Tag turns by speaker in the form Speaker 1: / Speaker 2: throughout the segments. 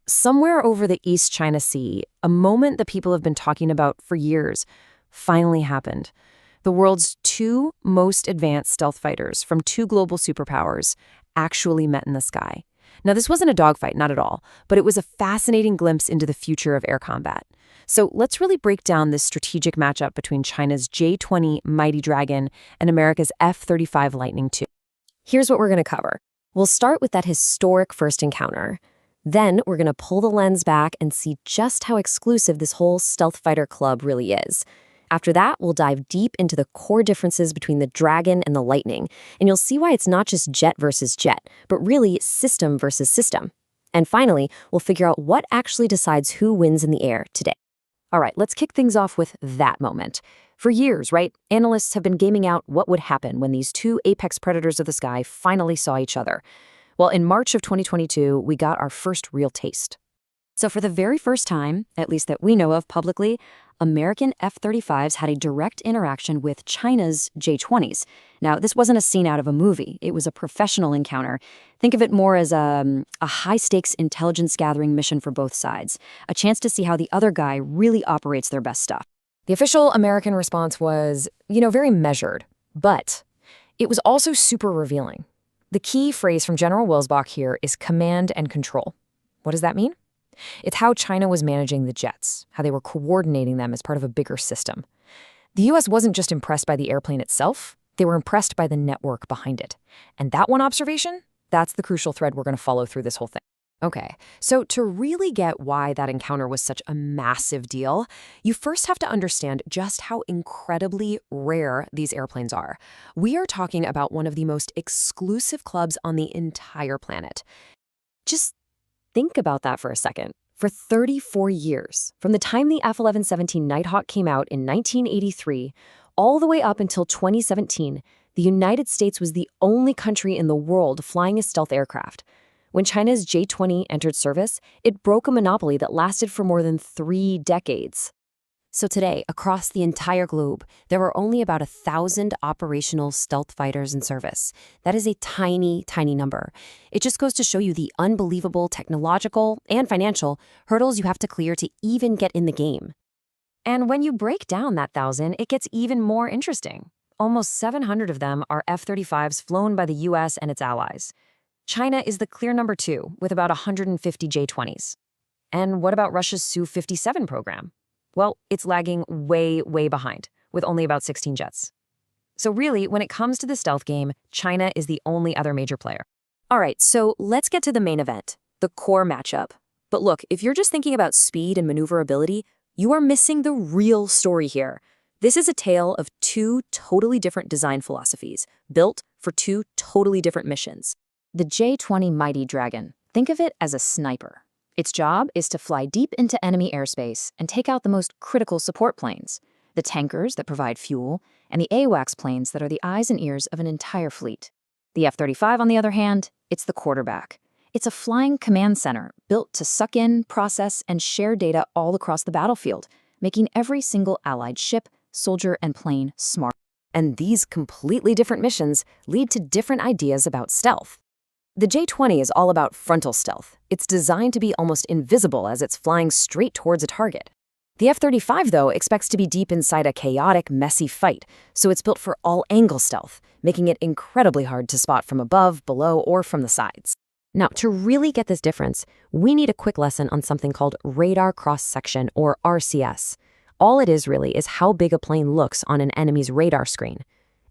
Speaker 1: Somewhere over the East China Sea, a moment that people have been talking about for years finally happened. The world's two most advanced stealth fighters from two global superpowers actually met in the sky. Now, this wasn't a dogfight, not at all, but it was a fascinating glimpse into the future of air combat. So let's really break down this strategic matchup between China's J-20 Mighty Dragon and America's F-35 Lightning II.
Speaker 2: Here's what we're going to cover. We'll start with that historic first encounter. Then we're going to pull the lens back and see just how exclusive this whole stealth fighter club really is. After that, we'll dive deep into the core differences between the Dragon and the Lightning, and you'll see why it's not just jet versus jet, but really system versus system. And finally, we'll figure out what actually decides who wins in the air today. All right, let's kick things off with that moment. For years, right, analysts have been gaming out what would happen when these two apex predators of the sky finally saw each other. Well, in March of 2022, we got our first real taste. So for the very first time, at least that we know of publicly, American F-35s had a direct interaction with China's J-20s. Now, this wasn't a scene out of a movie. It was a professional encounter. Think of it more as a high-stakes intelligence-gathering mission for both sides, a chance to see how the other guy really operates their best stuff. The official American response was, very measured, but it was also super revealing. The key phrase from General Wilsbach here is command and control. What does that mean? It's how China was managing the jets, how they were coordinating them as part of a bigger system. The U.S. wasn't just impressed by the airplane itself, they were impressed by the network behind it. And that one observation, that's the crucial thread we're going to follow through this whole thing. Okay, so to really get why that encounter was such a massive deal, you first have to understand just how incredibly rare these airplanes are. We are talking about one of the most exclusive clubs on the entire planet. Just think about that for a second. For 34 years, from the time the F-11-17 Nighthawk came out in 1983, all the way up until 2017, the United States was the only country in the world flying a stealth aircraft. When China's J-20 entered service, it broke a monopoly that lasted for more than 3 decades. So today, across the entire globe, there are only about 1,000 operational stealth fighters in service. That is a tiny, tiny number. It just goes to show you the unbelievable technological and financial hurdles you have to clear to even get in the game. And when you break down that 1,000, it gets even more interesting. Almost 700 of them are F-35s flown by the U.S. and its allies. China is the clear number 2, with about 150 J-20s. And what about Russia's Su-57 program? Well, it's lagging way, way behind, with only about 16 jets. So really, when it comes to the stealth game, China is the only other major player. All right, so let's get to the main event, the core matchup. But look, if you're just thinking about speed and maneuverability, you are missing the real story here. This is a tale of two totally different design philosophies, built for two totally different missions. The J-20 Mighty Dragon. Think of it as a sniper. Its job is to fly deep into enemy airspace and take out the most critical support planes, the tankers that provide fuel, and the AWACS planes that are the eyes and ears of an entire fleet. The F-35, on the other hand, it's the quarterback. It's a flying command center built to suck in, process, and share data all across the battlefield, making every single allied ship, soldier, and plane smart. And these completely different missions lead to different ideas about stealth. The J-20 is all about frontal stealth. It's designed to be almost invisible as it's flying straight towards a target. The F-35, though, expects to be deep inside a chaotic, messy fight, so it's built for all-angle stealth, making it incredibly hard to spot from above, below, or from the sides. Now, to really get this difference, we need a quick lesson on something called radar cross-section, or RCS. All it is really is how big a plane looks on an enemy's radar screen.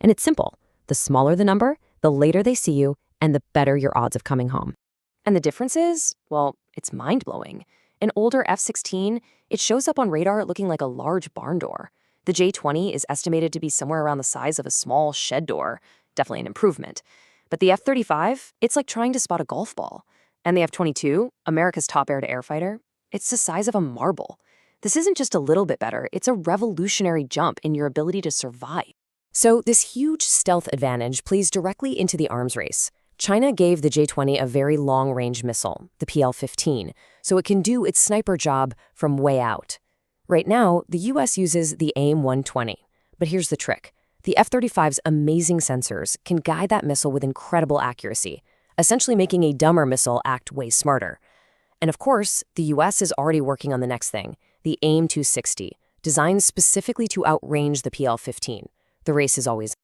Speaker 2: And it's simple. The smaller the number, the later they see you, and the better your odds of coming home. And the difference is, well, it's mind-blowing. An older F-16, it shows up on radar looking like a large barn door. The J-20 is estimated to be somewhere around the size of a small shed door, definitely an improvement. But the F-35, it's like trying to spot a golf ball. And the F-22, America's top air-to-air fighter, it's the size of a marble. This isn't just a little bit better, it's a revolutionary jump in your ability to survive. So this huge stealth advantage plays directly into the arms race. China gave the J-20 a very long-range missile, the PL-15, so it can do its sniper job from way out. Right now, the U.S. uses the AIM-120. But here's the trick. The F-35's amazing sensors can guide that missile with incredible accuracy, essentially making a dumber missile act way smarter. And of course, the US is already working on the next thing, the AIM-260, designed specifically to outrange the PL-15. The race is always.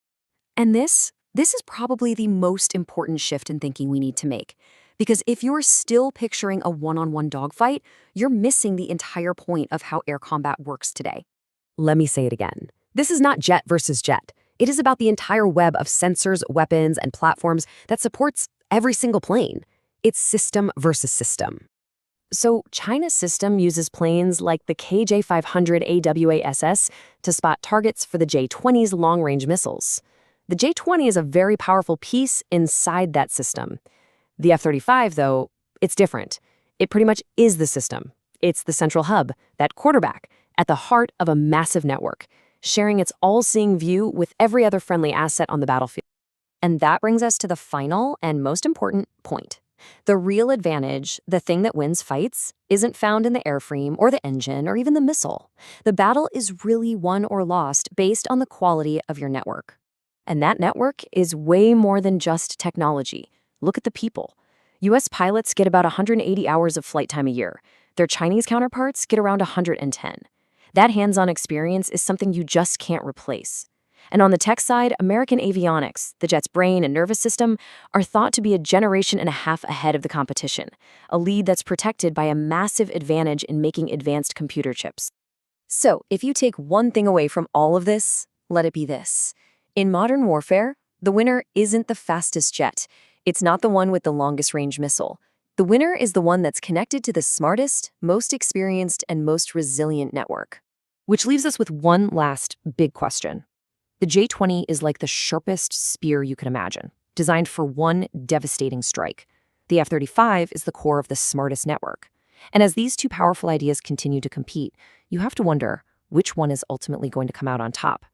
Speaker 2: And this is probably the most important shift in thinking we need to make. Because if you're still picturing a one-on-one dogfight, you're missing the entire point of how air combat works today. Let me say it again. This is not jet versus jet. It is about the entire web of sensors, weapons, and platforms that supports every single plane. It's system versus system. So China's system uses planes like the KJ-500 AWASS to spot targets for the J-20's long-range missiles. The J-20 is a very powerful piece inside that system. The F-35, though, it's different. It pretty much is the system. It's the central hub, that quarterback, at the heart of a massive network, sharing its all-seeing view with every other friendly asset on the battlefield. And that brings us to the final and most important point. The real advantage, the thing that wins fights, isn't found in the airframe or the engine or even the missile. The battle is really won or lost based on the quality of your network. And that network is way more than just technology. Look at the people. US pilots get about 180 hours of flight time a year. Their Chinese counterparts get around 110. That hands-on experience is something you just can't replace. And on the tech side, American avionics, the jet's brain and nervous system, are thought to be a generation and a half ahead of the competition, a lead that's protected by a massive advantage in making advanced computer chips. So, if you take one thing away from all of this, let it be this. In modern warfare, the winner isn't the fastest jet. It's not the one with the longest range missile. The winner is the one that's connected to the smartest, most experienced, and most resilient network. Which leaves us with one last big question. The J-20 is like the sharpest spear you can imagine, designed for one devastating strike. The F-35 is the core of the smartest network. And as these two powerful ideas continue to compete, you have to wonder which one is ultimately going to come out on top.